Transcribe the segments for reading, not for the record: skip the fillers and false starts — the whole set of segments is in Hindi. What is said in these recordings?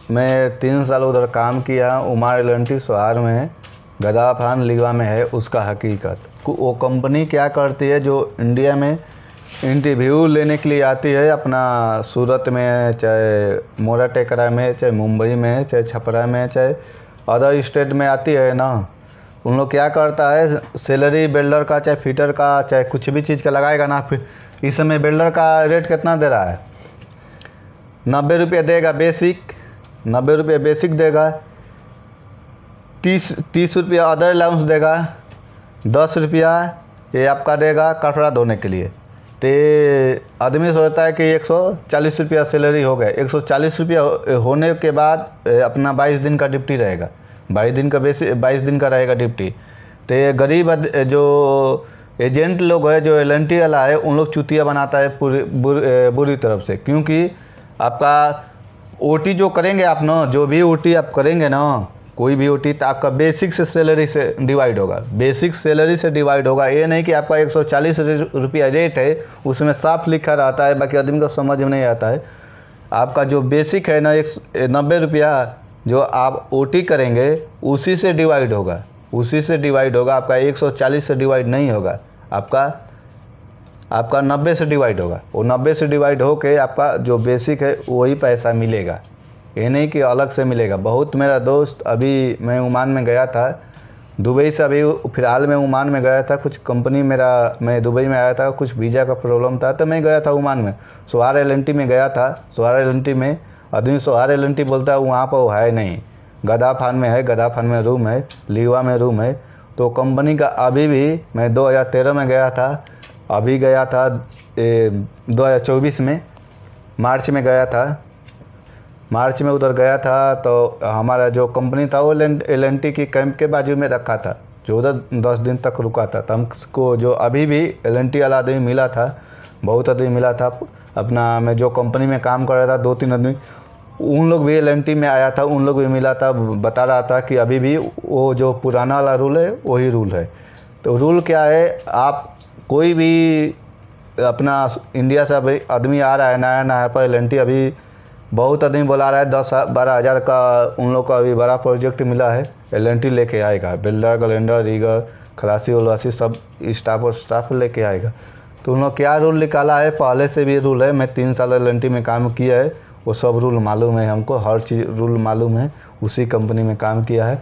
मैं 3 साल उधर काम किया, उमार एल&टी सोहार में, गदाफान लीवा में है उसका हकीकत। वो कंपनी क्या करती है, जो इंडिया में इंटरव्यू लेने के लिए आती है, अपना सूरत में, चाहे मोरा टेकरा में, चाहे मुंबई में, चाहे छपरा में, चाहे अदर स्टेट में आती है ना, उन लोग क्या करता है, सैलरी बिल्डर का चाहे फिटर का चाहे कुछ भी चीज़ का लगाएगा ना। फिर इस समय बिल्डर का रेट कितना दे रहा है, 90 रुपये देगा बेसिक, 90 रुपये बेसिक देगा, 30 रुपया अदर अलाउंस देगा, 10 रुपया ये आपका देगा कपड़ा धोने के लिए। तो आदमी सोचता है कि 140 रुपया सैलरी हो गया। 140 रुपया होने के बाद अपना 22 दिन का ड्यूटी रहेगा, 22 दिन का रहेगा ड्यूटी। तो ये गरीब जो एजेंट लोग है, जो एल&टी वाला है, उन लोग चुतिया बनाता है बुरी तरफ से। क्योंकि आपका ओटी जो करेंगे आप ना, जो भी ओटी आप करेंगे ना, कोई भी ओटी, तो आपका बेसिक से सैलरी से डिवाइड होगा, बेसिक सैलरी से डिवाइड होगा। ये नहीं कि आपका 140 रुपया रेट है, उसमें साफ लिखा रहता है, बाकी आदमी को समझ में नहीं आता है। आपका जो बेसिक है ना, 90 रुपया जो आप ओटी करेंगे उसी से डिवाइड होगा, उसी से डिवाइड होगा। आपका 140 से डिवाइड नहीं होगा, आपका 90 से डिवाइड होगा। वो 90 से डिवाइड होके आपका जो बेसिक है वही पैसा मिलेगा, ये नहीं कि अलग से मिलेगा। बहुत मेरा दोस्त, अभी मैं ओमान में गया था, दुबई से अभी फिलहाल मैं ओमान में गया था, कुछ कंपनी मैं दुबई में आया था, कुछ वीज़ा का प्रॉब्लम था, तो मैं गया था ओमान में, सोहार एल&टी में गया था। सोहार एल&टी में आदमी सोहार एल&टी बोलता है, वहाँ पर वो है नहीं, गदाफान में है, गदाफान में रूम है, लीवा में रूम है। तो कंपनी का अभी भी, मैं 2013 में गया था, अभी गया था 2024 में, मार्च में गया था, मार्च में उधर गया था। तो हमारा जो कंपनी था वो एल&टी की कैंप के बाजू में रखा था, जो उधर 10 दिन तक रुका था। तो हमको जो अभी भी एल&टी वाला आदमी मिला था, बहुत आदमी मिला था। अपना मैं जो कंपनी में काम कर रहा था, 2-3 आदमी, उन लोग भी एल&टी में आया था, उन लोग भी मिला था, बता रहा था कि अभी भी वो जो पुराना वाला रूल है वही रूल है। तो रूल क्या है, आप कोई भी अपना इंडिया से अभी आदमी आ रहा है नया नया पर, एल&टी अभी बहुत आदमी बुला रहा है, 10-12 हज़ार का उन लोग का अभी बड़ा प्रोजेक्ट मिला है, एल&टी लेके आएगा, बिल्डर, कैलेंडर, रीगर, खलासी उलासी सब स्टाफ लेके आएगा। तो उन लोग क्या रूल निकाला है, पहले से भी रूल है, मैं 3 साल एल&टी में काम किया है, वो सब रूल मालूम है हमको, हर चीज़ रूल मालूम है, उसी कंपनी में काम किया है।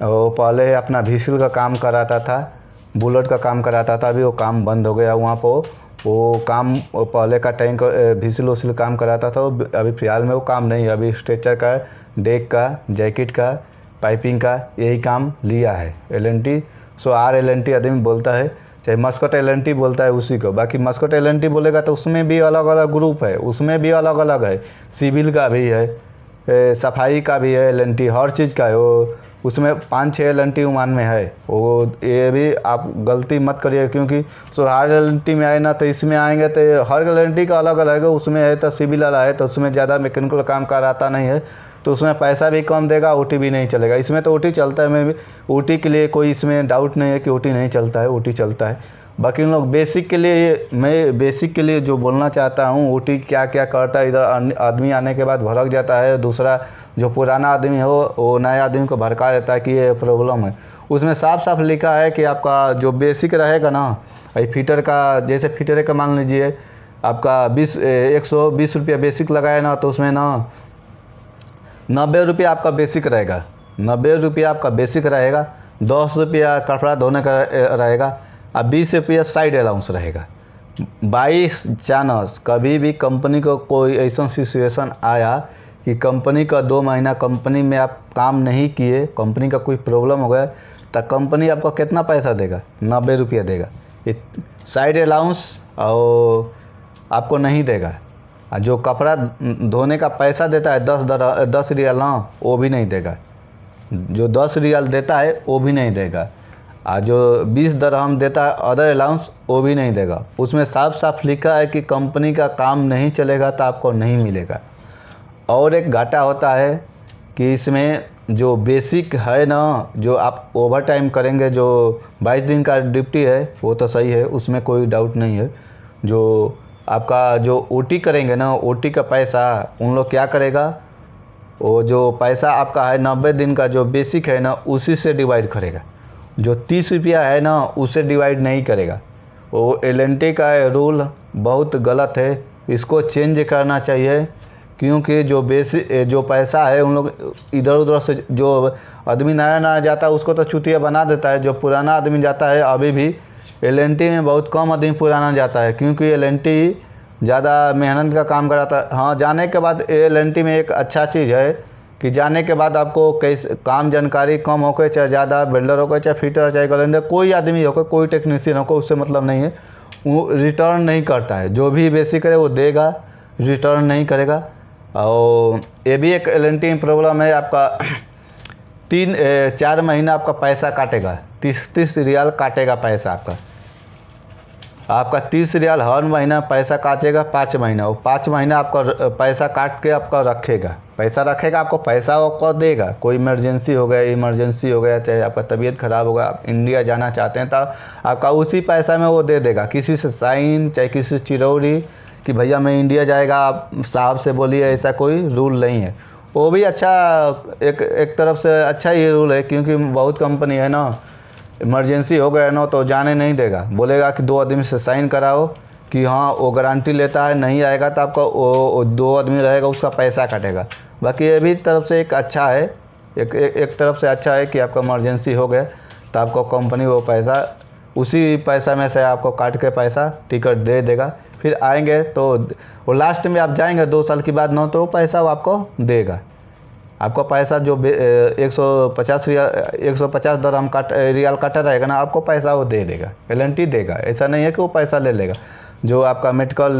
वो पहले अपना व्हीसिल का काम कराता था, बुलेट का काम कराता था, अभी वो काम बंद हो गया वहाँ पर। वो काम पहले का टैंक व्हीसिल वसील काम कराता था, अभी फिलहाल में वो काम नहीं है। अभी स्ट्रेचर का, डेक का, जैकेट का, पाइपिंग का, यही काम लिया है एल&टी। सोहार एल&टी आदमी बोलता है, चाहे मस्कट एल&टी बोलता है उसी को। बाकी मस्कट एल&टी बोलेगा तो उसमें भी अलग अलग ग्रुप है, उसमें भी अलग अलग है, सिविल का भी है, सफाई का भी है, एल&टी हर चीज़ का है। वो उसमें 5-6 एल&टी ओमान में है। वो ये भी आप गलती मत करिए, क्योंकि सोहार एल&टी में आए ना, तो इसमें आएंगे तो हर एल&टी का अलग अलग है। उसमें है तो सिविल वाला है, तो उसमें ज़्यादा मैकेनिकल काम कराता नहीं है, तो उसमें पैसा भी कम देगा, ओटी भी नहीं चलेगा। इसमें तो ओटी चलता है, मैं भी ओटी के लिए कोई इसमें डाउट नहीं है कि ओटी नहीं चलता है, ओटी चलता है। बाकी उन लोग बेसिक के लिए, मैं बेसिक के लिए जो बोलना चाहता हूँ, ओटी क्या क्या करता है, इधर आदमी आने के बाद भड़क जाता है, दूसरा जो पुराना आदमी हो वो नए आदमी को भड़का देता है कि ये प्रॉब्लम है। उसमें साफ साफ लिखा है कि आपका जो बेसिक रहेगा ना, फिटर का, जैसे फिटर का मान लीजिए आपका 120 रुपया बेसिक लगाए ना, तो उसमें ना 90 रुपया आपका बेसिक रहेगा, 90 रुपया आपका बेसिक रहेगा, 10 रुपया कपड़ा धोने का रहेगा, और 20 रुपया साइड अलाउंस रहेगा। 22 चांस कभी भी कंपनी को कोई ऐसा सिचुएशन आया कि कंपनी का 2 महीना कंपनी में आप काम नहीं किए, कंपनी का कोई प्रॉब्लम हो गया, तो कंपनी आपको कितना पैसा देगा, 90 रुपया देगा। साइड अलाउंस और आपको नहीं देगा, और जो कपड़ा धोने का पैसा देता है 10 रियाल ना, वो भी नहीं देगा, जो 10 रियाल देता है वो भी नहीं देगा, और जो 20 दरहम देता है अदर अलाउंस, वो भी नहीं देगा। उसमें साफ साफ लिखा है कि कंपनी का काम नहीं चलेगा तो आपको नहीं मिलेगा। और एक घाटा होता है कि इसमें जो बेसिक है ना, जो आप ओवर टाइम करेंगे, जो 22 दिन का ड्यूटी है, वो तो सही है, उसमें कोई डाउट नहीं है। जो आपका जो ओटी करेंगे ना, ओटी का पैसा उन लोग क्या करेगा, वो जो पैसा आपका है 90 दिन का जो बेसिक है ना उसी से डिवाइड करेगा, जो 30 रुपया है ना उससे डिवाइड नहीं करेगा। वो एल&टी का रूल बहुत गलत है, इसको चेंज करना चाहिए। क्योंकि जो पैसा है उन लोग इधर उधर से जो आदमी नया नया जाता है उसको तो चुतिया बना देता है। जो पुराना आदमी जाता है अभी भी एल&टी में बहुत कम आदमी पुराना जाता है, क्योंकि एल&टी ज़्यादा मेहनत का काम कराता है। हाँ, जाने के बाद एल&टी में एक अच्छा चीज़ है कि जाने के बाद आपको कैसे काम जानकारी कम हो के चाहे ज़्यादा, बिल्डर हो के चाहे फिटर चाहे ग्राइंडर, कोई आदमी हो कोई टेक्नीशियन हो, उससे मतलब नहीं है। वो रिटर्न नहीं करता है, जो भी बेसिक है वो देगा, रिटर्न नहीं करेगा। और ये भी एक एल&टी में प्रॉब्लम है आपका 4 महीना आपका पैसा काटेगा, 30 रियाल काटेगा पैसा आपका 30 रियाल हर महीना पैसा काटेगा 5 महीना। वो 5 महीना आपका पैसा काट के आपका रखेगा, पैसा रखेगा, आपको पैसा आपको देगा। कोई इमरजेंसी हो गया, चाहे आपका तबीयत ख़राब होगा, आप इंडिया जाना चाहते हैं तो आपका उसी पैसा में वो दे देगा। किसी से साइन चाहे किसी से चिरौरी कि भैया मैं इंडिया जाएगा, आप साहब से बोलिए, ऐसा कोई रूल नहीं है। वो भी अच्छा, एक तरफ से अच्छा ये रूल है, क्योंकि बहुत कंपनी है ना, इमरजेंसी हो गया ना तो जाने नहीं देगा, बोलेगा कि 2 आदमी से साइन कराओ कि हाँ वो गारंटी लेता है, नहीं आएगा तो आपका वो 2 आदमी रहेगा उसका पैसा कटेगा। बाकी ये भी तरफ से एक अच्छा है, एक तरफ से अच्छा है कि आपका इमरजेंसी हो गया तो आपको कंपनी वो पैसा उसी पैसा में से आपको काट के पैसा टिकट दे देगा। फिर आएंगे तो वो लास्ट में आप जाएंगे 2 साल के बाद ना तो वो पैसा वो आपको देगा। आपको पैसा जो 150 दरहम रियाल काटा रहेगा ना, आपको पैसा वो दे देगा, एल&टी देगा। ऐसा नहीं है कि वो पैसा ले लेगा। जो आपका मेडिकल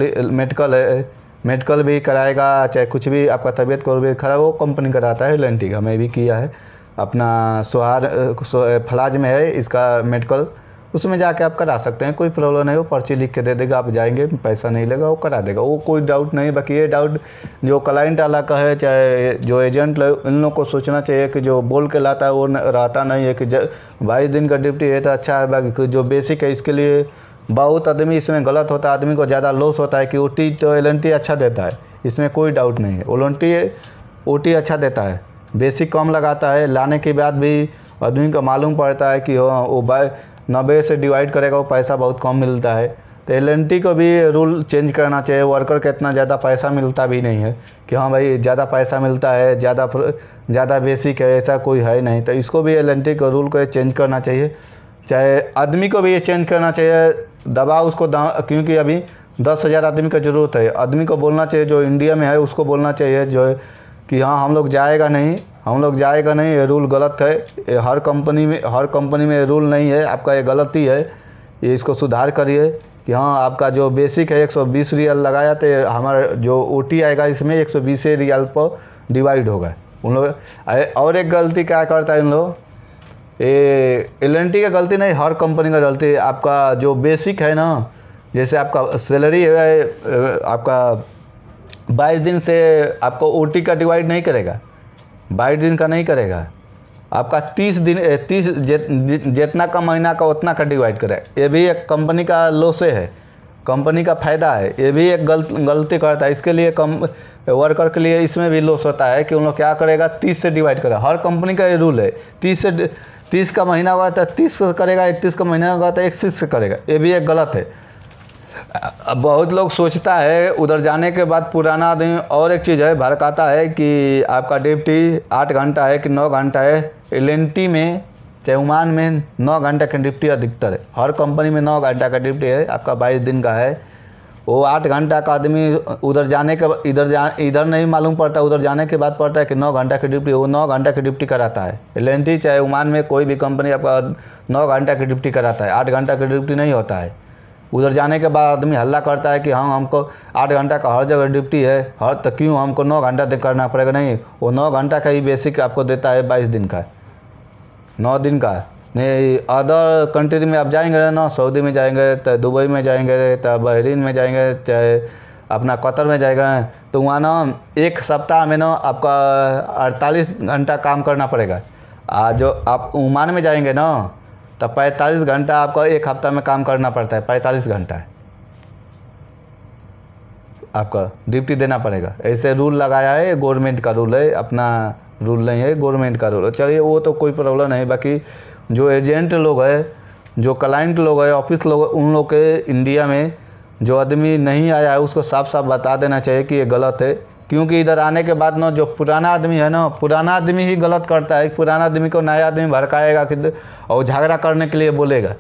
भी कराएगा, चाहे कुछ भी आपका तबीयत को भी खराब, वो कंपनी कराता है एल&टी का। मैं भी किया है अपना फलाज में है इसका मेडिकल, उसमें जाके आप करा सकते हैं, कोई प्रॉब्लम नहीं। वो पर्ची लिख के दे देगा, आप जाएंगे, पैसा नहीं लेगा, वो करा देगा, वो कोई डाउट नहीं। बाकी ये डाउट जो क्लाइंट वाला का है चाहे जो एजेंट, इन लोग को सोचना चाहिए कि जो बोल के लाता है वो रहता नहीं है कि 22 दिन का ड्यूटी है तो अच्छा है। बाकी जो बेसिक है इसके लिए बहुत आदमी इसमें गलत होता है, आदमी को ज़्यादा लॉस होता है कि ओटी तो एल&टी अच्छा देता है, इसमें कोई डाउट नहीं है। ओटी अच्छा देता है, बेसिक कम लगाता है, लाने के बाद भी आदमी को मालूम पड़ता है कि वो 90 से डिवाइड करेगा, वो पैसा बहुत कम मिलता है। तो एल&टी को भी रूल चेंज करना चाहिए। वर्कर को इतना ज़्यादा पैसा मिलता भी नहीं है कि हाँ भाई ज़्यादा पैसा मिलता है, ज़्यादा बेसिक है, ऐसा कोई है नहीं। तो इसको भी एल&टी को रूल को चेंज करना चाहिए। चाहे आदमी को भी ये चेंज करना चाहिए, दबाव उसको क्योंकि अभी 10,000 आदमी का ज़रूरत है। आदमी को बोलना चाहिए, जो इंडिया में है उसको बोलना चाहिए जो कि हाँ हम लोग जाएगा नहीं, ये रूल गलत है। ये हर कंपनी में रूल नहीं है, आपका ये गलती है, ये इसको सुधार करिए कि हाँ आपका जो बेसिक है 120 रियाल लगाया तो हमारा जो ओटी आएगा इसमें 120 रियाल पर डिवाइड होगा। उन लोग और एक गलती क्या करता है इन लोग, ये एल&टी का गलती नहीं, हर कंपनी का गलती है। आपका जो बेसिक है ना, जैसे आपका सैलरी है, आपका 22 दिन से आपको ओटी का डिवाइड नहीं करेगा, 22 दिन का नहीं करेगा, आपका 30 जितना का महीना का उतना का डिवाइड करे। ये भी एक कंपनी का लॉस है, कंपनी का फ़ायदा है। ये भी एक गलती करता है, इसके लिए वर्कर के लिए इसमें भी लॉस होता है कि उन लोग क्या करेगा 30 से डिवाइड करेगा। हर कंपनी का ये रूल है, 30 का महीना हुआ तो 30 करेगा, 31 का महीना हुआ तो 31 से करेगा। ये भी एक गलत है। अब बहुत लोग सोचता है उधर जाने के बाद पुराना आदमी, और एक चीज़ है भड़काता है कि आपका ड्यूटी 8 घंटा है कि 9 घंटा है। एल&टी में चाहे ओमान में 9 घंटा का ड्यूटी अधिकतर है, हर कंपनी में 9 घंटा का ड्यूटी है, आपका 22 दिन का है। वो 8 घंटा का आदमी उधर जाने के इधर नहीं मालूम पड़ता, उधर जाने के बाद पड़ता है कि 9 घंटा की ड्यूटी, वो 9 घंटा की ड्यूटी कराता है। एल&टी चाहे ओमान में कोई भी कंपनी आपका 9 घंटा की ड्यूटी कराता है, 8 घंटा की ड्यूटी नहीं होता है। उधर जाने के बाद आदमी हल्ला करता है कि हाँ हमको 8 घंटा का हर जगह ड्यूटी है, तो क्यों हमको 9 घंटा करना पड़ेगा। नहीं, वो 9 घंटा का ही बेसिक आपको देता है 22 दिन का, 9 दिन का नहीं। अदर कंट्री में आप जाएंगे ना, सऊदी में जाएंगे तो दुबई में जाएंगे तो बहरीन में जाएंगे, चाहे अपना कतर में जाएगा, तो वहाँ ना 1 सप्ताह में ना आपका 48 घंटा काम करना पड़ेगा। जो आप ओमान में जाएंगे ना तो 45 घंटा आपको 1 हफ्ता में काम करना पड़ता है, 45 घंटा। आपका ड्यूटी देना पड़ेगा। ऐसे रूल लगाया है, गवर्नमेंट का रूल है, अपना रूल नहीं है, गवर्नमेंट का रूल है। चलिए वो तो कोई प्रॉब्लम नहीं। बाकी जो एजेंट लोग है, जो क्लाइंट लोग है, ऑफिस लोग, उन लोग के इंडिया में जो आदमी नहीं आया है उसको साफ साफ बता देना चाहिए कि ये गलत है। क्योंकि इधर आने के बाद ना जो पुराना आदमी है ना, पुराना आदमी ही गलत करता है। पुराना आदमी को नया आदमी भड़काएगा कि और झगड़ा करने के लिए बोलेगा,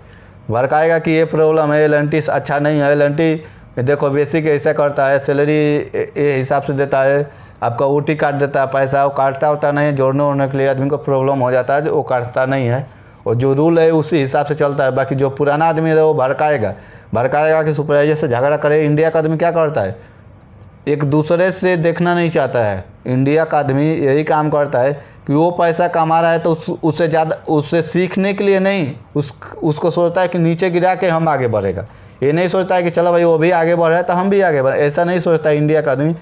भड़काएगा कि ये प्रॉब्लम है, एल अच्छा नहीं है, एल देखो बेसिक ऐसा करता है, सैलरी ये हिसाब से देता है, आपका ओटी काट देता है, पैसा वो काटता होता नहीं है। जोड़ने ओड़ने के लिए आदमी को प्रॉब्लम हो जाता है, जो वो काटता नहीं है, और जो रूल है उसी हिसाब से चलता है। बाकी जो पुराना आदमी है वो भड़काएगा कि सुपरवाइजर से झगड़ा करे। इंडिया का आदमी क्या करता है, एक दूसरे से देखना नहीं चाहता है। इंडिया का आदमी यही काम करता है कि वो पैसा कमा रहा है तो उससे ज़्यादा, उससे सीखने के लिए नहीं, उसको सोचता है कि नीचे गिरा के हम आगे बढ़ेगा। ये नहीं सोचता है कि चलो भाई वो भी आगे बढ़ रहा है तो हम भी आगे बढ़े, ऐसा नहीं सोचता इंडिया का आदमी।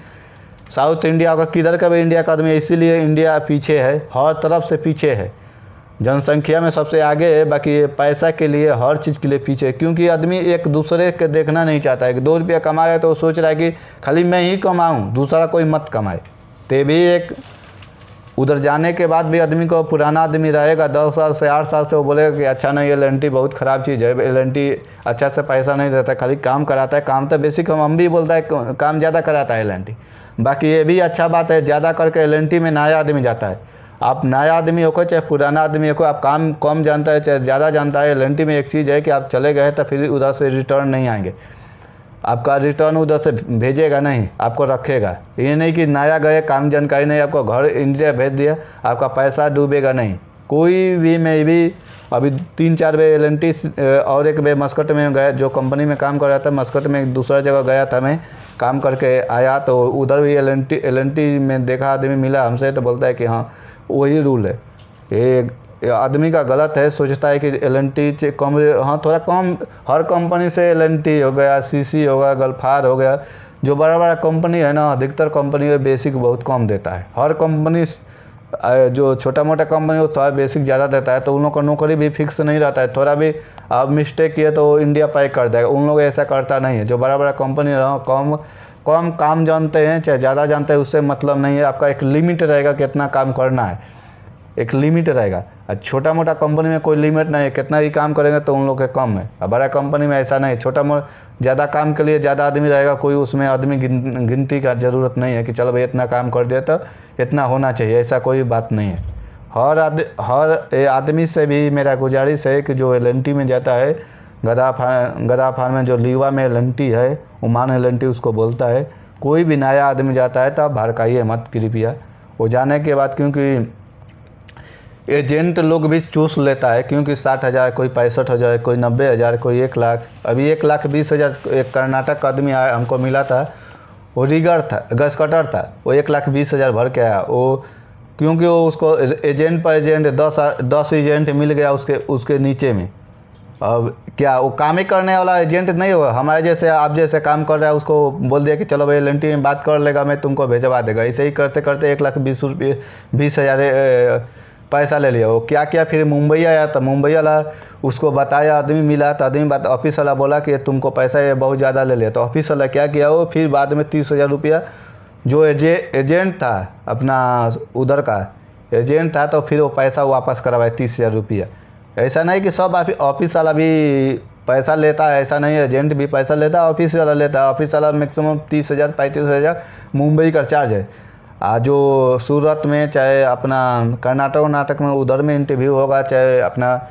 साउथ इंडिया का किधर का भी इंडिया का आदमी, इसीलिए इंडिया पीछे है, हर तरफ से पीछे है, जनसंख्या में सबसे आगे है। बाकी ये पैसा के लिए, हर चीज़ के लिए पीछे है। क्योंकि आदमी एक दूसरे के देखना नहीं चाहता है कि 2 रुपया कमा रहा है तो वो सोच रहा है कि खाली मैं ही कमाऊँ, दूसरा कोई मत कमाए। तो भी एक उधर जाने के बाद भी आदमी को, पुराना आदमी रहेगा 10 साल से 8 साल से, वो बोलेगा कि अच्छा नहीं, एल बहुत ख़राब चीज़ है, एल अच्छा से पैसा नहीं देता, खाली काम कराता है। काम तो बेसिक हम भी बोलता है, काम ज़्यादा कराता है एल। बाकी ये भी अच्छा बात है, ज़्यादा करके एल में नया आदमी जाता है। आप नया आदमी हो चाहे पुराना आदमी हो, आप काम कम जानता है चाहे ज़्यादा जानता है, एल में एक चीज़ है कि आप चले गए तो फिर उधर से रिटर्न नहीं आएंगे। आपका रिटर्न उधर से भेजेगा नहीं, आपको रखेगा। ये नहीं कि नया गए, काम जानकारी नहीं, आपको घर इंडिया भेज दिया, आपका पैसा डूबेगा नहीं। कोई भी, मैं भी अभी 3-4 बार एल और एक बार मस्कट में गया, जो कंपनी में काम कर रहा था मस्कट में, दूसरा जगह गया था मैं, काम करके आया तो उधर भी एल में देखा आदमी मिला हमसे, तो बोलता है कि हाँ वही रूल है। ये आदमी का गलत है, सोचता है कि एल से कम, हाँ थोड़ा कम, हर कंपनी से एल हो गया, सीसी हो गया, गल्फार हो गया, जो बड़ा बड़ा कंपनी है ना, अधिकतर कंपनी में बेसिक बहुत कम देता है। हर कंपनी, जो छोटा मोटा कंपनी हो थोड़ा बेसिक ज़्यादा देता है, तो उन लोग का नौकरी भी फिक्स नहीं रहता है। थोड़ा भी आप मिस्टेक किए तो इंडिया पैक कर देगा, उन लोग ऐसा करता नहीं है। जो बड़ा बड़ा कंपनी कम कम काम जानते हैं चाहे ज़्यादा जानते हैं, उससे मतलब नहीं है। आपका एक लिमिट रहेगा कितना काम करना है, एक लिमिट रहेगा। छोटा मोटा कंपनी में कोई लिमिट नहीं है, कितना भी काम करेंगे तो उन लोग के कम है। और बड़ा कंपनी में ऐसा नहीं है, छोटा मोटा ज़्यादा काम के लिए ज़्यादा आदमी रहेगा, कोई उसमें आदमी गिनती का ज़रूरत नहीं है कि चलो भाई इतना काम कर दिया तो इतना होना चाहिए, ऐसा कोई बात नहीं है। हर आदमी से भी मेरा गुजारिश है कि जो एल में जाता है, गदा फार्म में जो लीवा में एल है, ओमान एल उसको बोलता है, कोई भी नया आदमी जाता है तो आप भड़काइए मत कृपया। वो जाने के बाद, क्योंकि एजेंट लोग भी चूस लेता है, क्योंकि 60,000, कोई 65,000, कोई 90,000, कोई 1 लाख। अभी 1,20,000 एक कर्नाटक का आदमी आया, हमको मिला था, वो रिगर था, गैस कटर था, वो 1,20,000 भर के आया। वो क्योंकि वो उसको एजेंट पर एजेंट 10 एजेंट मिल गया उसके नीचे में। अब क्या वो काम ही करने वाला एजेंट नहीं होगा, हमारे जैसे आप जैसे काम कर रहा है उसको बोल दिया कि चलो भाई एल में बात कर लेगा, मैं तुमको भेजवा देगा। ऐसे ही करते करते 1,20,000 पैसा ले लिया। वो क्या किया, फिर मुंबई आया तो मुंबई वाला उसको बताया, आदमी मिला तो आदमी बात, ऑफिस वाला बोला कि तुमको पैसा ये बहुत ज़्यादा ले लिया। तो ऑफिस वाला क्या किया, वो फिर बाद में 30,000 रुपया, जो एजेंट था अपना उधर का एजेंट था, तो फिर वो पैसा वापस करवाए 30,000 रुपया। ऐसा नहीं कि सब ऑफिस वाला भी पैसा लेता है, ऐसा नहीं है, एजेंट भी पैसा लेता है, ऑफिस वाला लेता है। ऑफिस वाला मैक्सिमम 30,000 35,000 मुंबई का चार्ज है। जो सूरत में चाहे अपना कर्नाटक में उधर में इंटरव्यू होगा, चाहे अपना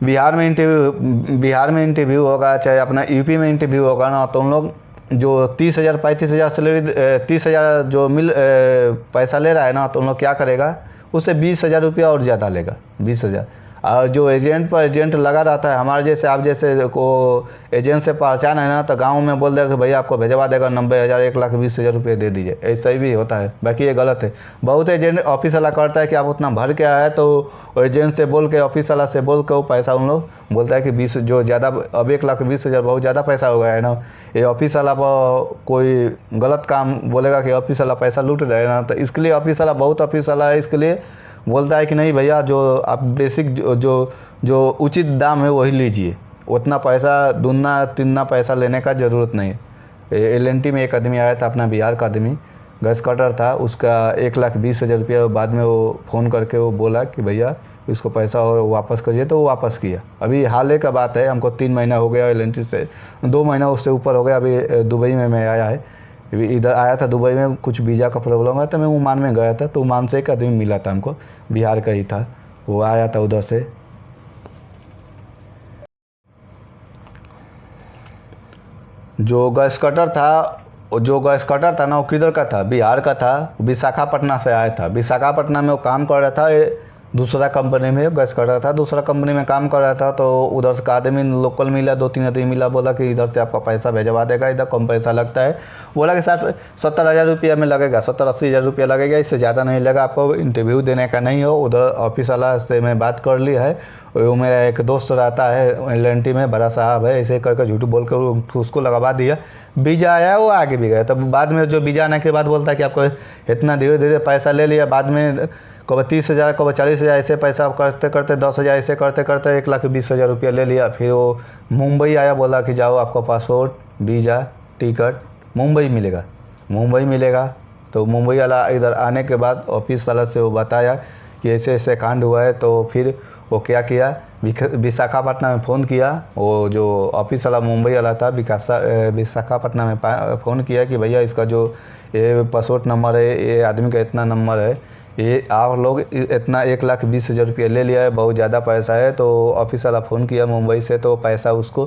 बिहार में इंटरव्यू होगा, चाहे अपना यूपी में इंटरव्यू होगा ना, तो उन लोग जो 30,000 35,000 सैलरी 30,000 जो पैसा ले रहा है ना, तो उन लोग क्या करेगा, उससे 20,000 रुपया और ज़्यादा लेगा, 20,000। और जो एजेंट पर एजेंट लगा रहता है, हमारे जैसे आप जैसे को एजेंट से पहचान है ना, तो गांव में बोल देगा कि भैया आपको भेजवा देगा 90,000 1,20,000 रुपये दे दीजिए, ऐसा ही भी होता है। बाकी ये गलत है। बहुत एजेंट ऑफिस वाला करता है कि आप उतना भर के आया, तो एजेंट से बोल के, ऑफिस वाला से बोल के वो पैसा उन लोग बोलता है कि 20 जो ज़्यादा, अब 1,20,000 बहुत ज़्यादा पैसा हो गया है ना, ये ऑफिस वाला पर कोई गलत काम बोलेगा कि ऑफिस वाला पैसा लूट रहा है ना, तो इसके लिए ऑफिस वाला, बहुत ऑफिस वाला है, इसके लिए बोलता है कि नहीं भैया, जो आप बेसिक जो उचित दाम है वही लीजिए, उतना पैसा दूना तिगुना पैसा लेने का ज़रूरत नहीं है। LNT में एक आदमी आया था, अपना बिहार का आदमी, गैस कटर था, उसका 1,20,000 रुपया बाद में वो फ़ोन करके वो बोला कि भैया इसको पैसा और वापस करिए, तो वो वापस किया। अभी हाल ही का बात है, हमको 3 महीना हो गया LNT से, 2 महीना उससे ऊपर हो गया। अभी दुबई में मैं आया है, इधर आया था दुबई में, कुछ वीज़ा का प्रॉब्लम है तो मैं ओमान में गया था, तो ओमान से एक आदमी मिला था हमको, बिहार का ही था, वो आया था उधर से। जो गैस कटर था ना, वो किधर का था, बिहार का था, विशाखापट्टनम से आया था। विशाखापट्टनम में वो काम कर रहा था, दूसरा कंपनी में गैस कटर था, दूसरा कंपनी में काम कर रहा था। तो उधर से आदमी लोकल मिला, 2-3 आदमी मिला, बोला कि इधर से आपका पैसा भेजवा देगा, इधर कम पैसा लगता है। बोला कि साहब 70,000 रुपया में लगेगा, 70-80 हज़ार रुपया लगेगा, इससे ज़्यादा नहीं लगा, आपको इंटरव्यू देने का नहीं हो। उधर ऑफिस वाला से मैं बात कर ली है, वो मेरा एक दोस्त रहता है LNT में, बड़ा साहब है, ऐसे करके झूठ बोल कर उसको लगवा दिया। वीज़ा आया, वो आगे भी गया। तब बाद में जो वीज़ा आने के बाद बोलता है कि आपको इतना धीरे धीरे पैसा ले लिया, बाद में कब 30,000 कब 40,000 ऐसे पैसा करते करते 10,000 ऐसे करते करते 1,20,000 रुपया ले लिया। फिर वो मुंबई आया, बोला कि जाओ आपका पासपोर्ट, वीज़ा, टिकट मुंबई मिलेगा, मुंबई मिलेगा। तो मुंबई वाला इधर आने के बाद ऑफिस वाला से वो बताया कि ऐसे ऐसे कांड हुआ है। तो फिर वो क्या किया, विशाखापट्टनम में फ़ोन किया, वो जो ऑफिस वाला मुंबई वाला था, विशाखापट्टनम में फ़ोन किया कि भैया इसका जो ये पासपोर्ट नंबर है, ये आदमी का इतना नंबर है, ये आप लोग इतना 1,20,000 रुपया ले लिया है, बहुत ज़्यादा पैसा है। तो ऑफिस वाला फ़ोन किया मुंबई से, तो पैसा उसको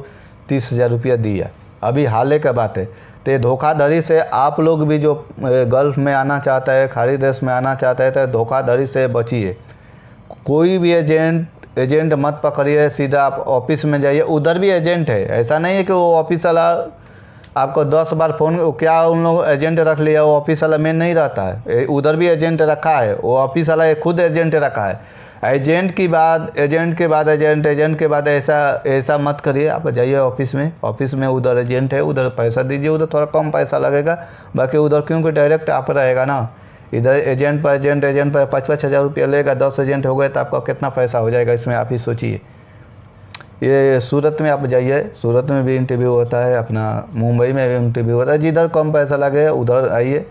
30,000 रुपया दिया। अभी हाल का बात है। तो धोखाधड़ी से आप लोग भी जो गल्फ़ में आना चाहता है, खाड़ी देश में आना चाहता है, तो धोखाधड़ी से बचिए। कोई भी एजेंट मत पकड़िए, सीधा आप ऑफिस में जाइए, उधर भी एजेंट है। ऐसा नहीं है कि वो ऑफिस वाला आपको 10 बार फ़ोन, क्या उन लोग एजेंट रख लिया, वो ऑफिस वाला में नहीं रहता है, उधर भी एजेंट रखा है, वो ऑफिस वाला खुद एजेंट रखा है। एजेंट के बाद एजेंट के बाद ऐसा मत करिए। आप जाइए ऑफिस में उधर एजेंट है, उधर पैसा दीजिए, उधर थोड़ा कम पैसा लगेगा, बाकी उधर क्योंकि डायरेक्ट आप रहेगा ना। इधर एजेंट पर 5-5 हज़ार रुपया लेगा, 10 एजेंट हो गए तो आपका कितना पैसा हो जाएगा, इसमें आप ही सोचिए। ये सूरत में आप जाइए, सूरत में भी इंटरव्यू होता है, अपना मुंबई में भी इंटरव्यू होता है, जिधर कम पैसा लगे उधर आइए।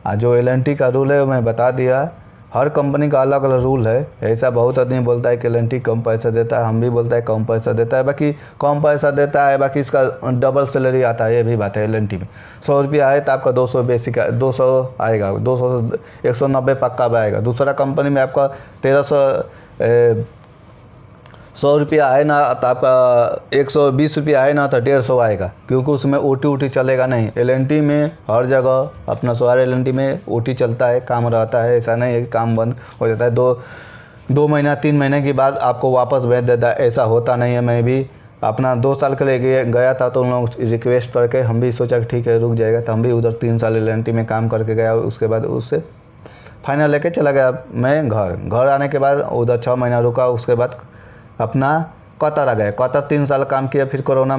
जो LNT का रूल है वो मैं बता दिया, हर कंपनी का अलग अलग रूल है। ऐसा बहुत आदमी बोलता है कि LNT कम पैसा देता है, हम भी बोलता है कम पैसा देता है, बाकी कम पैसा देता है, बाकी इसका डबल सैलरी आता है, ये भी बात है। LNT में 100 रुपया है तो आपका 200 बेसिक 200 आएगा, 200 190 पक्का आएगा। दूसरा कंपनी में आपका 100 रुपया है ना, तो आपका 120 रुपया है ना, तो 150 आएगा, क्योंकि उसमें OT चलेगा नहीं। LNT में हर जगह अपना सवार LNT में OT चलता है, काम रहता है, ऐसा नहीं है कि काम बंद हो जाता है। 2 महीना 3 महीने के बाद आपको वापस भेज देता है, ऐसा होता नहीं है। मैं भी अपना 2 साल के लिए गया था, तो उन लोग रिक्वेस्ट करके हम भी सोचा कि ठीक है रुक जाएगा, तो हम भी उधर 3 साल LNT में काम करके गया। उसके बाद उससे फाइनल लेके चला गया मैं घर आने के बाद उधर 6 महीना रुका। उसके बाद अपना कतर आ गया, कतर 3 साल काम किया, फिर कोरोना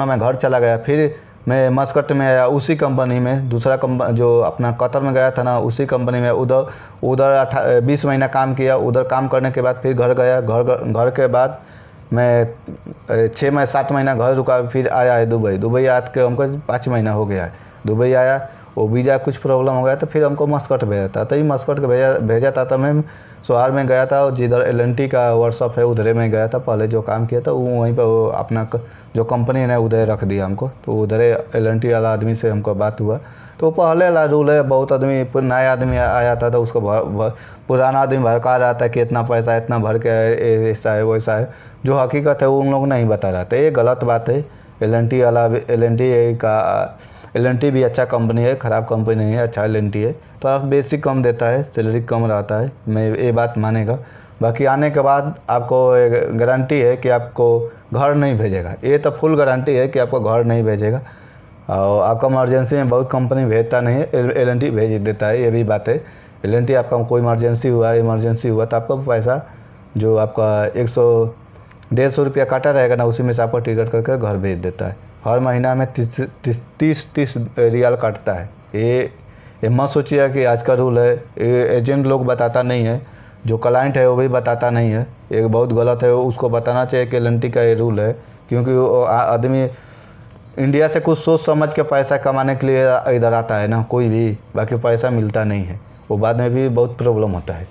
में घर चला गया। फिर मैं मस्कट में आया, उसी कंपनी में, दूसरा जो अपना कतर में गया था ना, उसी कंपनी में उधर 20 महीना काम किया। उधर काम करने के बाद फिर घर गया, घर के बाद मैं 7 महीना घर रुका, फिर आया है दुबई आके हमको 5 महीना हो गया है। दुबई आया, वो वीज़ा कुछ प्रॉब्लम हो गया, तो फिर हमको मस्कट भेजा था। तो ये मस्कट के भेजा था, तो मैं सोहार में गया था, जिधर LNT का वर्कशॉप है उधर में गया था। पहले जो काम किया था वहीं पर वो अपना जो कंपनी है ना उधर रख दिया हमको। तो उधर LNT वाला आदमी से हमको बात हुआ। तो पहले वाला रूल है, बहुत आदमी नया आदमी आया था तो उसको पुराना आदमी भड़का रहा था कि इतना पैसा इतना भर के ऐसा है वैसा है। जो हकीकत है वो उन लोग नहीं बता रहा था, ये गलत बात है। LNT भी अच्छा कंपनी है, ख़राब कंपनी नहीं है, अच्छा LNT है। तो आप बेसिक कम देता है, सैलरी कम रहता है, मैं ये बात मानेगा। बाकी आने के बाद आपको गारंटी है कि आपको घर नहीं भेजेगा, ये तो फुल गारंटी है कि आपको घर नहीं भेजेगा। और आपका इमरजेंसी में बहुत कंपनी भेजता नहीं है, LNT भेज देता है, ये भी बात है। LNT आपका कोई इमरजेंसी हुआ तो आपका पैसा जो आपका 100-150 रुपया काटा रहेगा ना, उसी में से आपको टिकट करके घर भेज देता है। हर महीना में 30 रियाल काटता है। ये मत सोचिए कि आज का रूल है, एजेंट लोग बताता नहीं है, जो क्लाइंट है वो भी बताता नहीं है, ये बहुत गलत है। उसको बताना चाहिए कि LNT का ये रूल है, क्योंकि आदमी इंडिया से कुछ सोच समझ के पैसा कमाने के लिए इधर आता है ना कोई भी, बाकी पैसा मिलता नहीं है, वो बाद में भी बहुत प्रॉब्लम होता है।